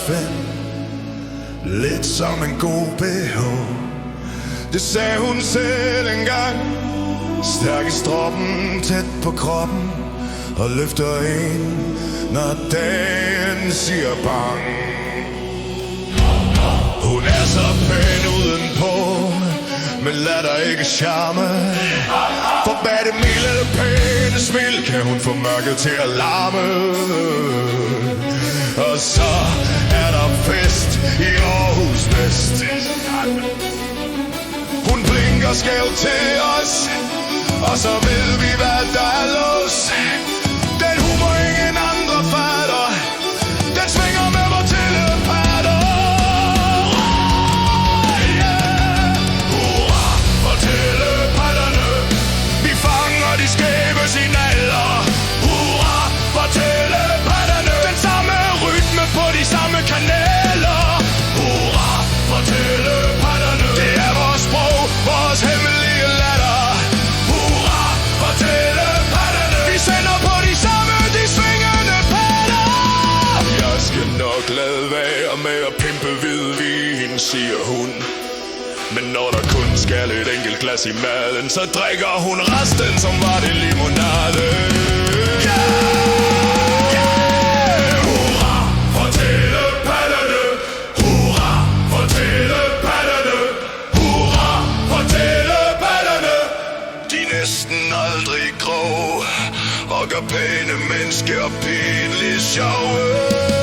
fem. Lidt som en god BH. Det sagde hun selv engang. Stærk i stroppen, tæt på kroppen, og løfter en, når dagen siger bang. Hun er så pæn udenpå, men lad der ikke charme. For bag det milde pæne smil kan hun få mørket til at larme. Og så er der fest i Aarhus Vest. Hun blinker skævt til os, og så ved vi hvad der er los. Den humor ingen andre fatter, den svinger med vor telepatter. Hurra for telepatterne, vi fanger de skæve signaler. Hurra for telepatterne, den samme rytme på de samme kanaler. Hurra for telepatterne, det er vores sprog, vores hemmelige latter. Hurra for telepatterne, vi sender på de samme, de svingende patter. Jeg skal nok lade være med at pimpe hvidvin, siger hun. Men når der kun skal et enkelt glas i maden, så drikker hun resten, som var det limonade. Hurra for telepatterne, hurra for telepatterne, hurra for telepatterne. De er næsten aldrig grå, og gør pæne mennesker pinligt sjove.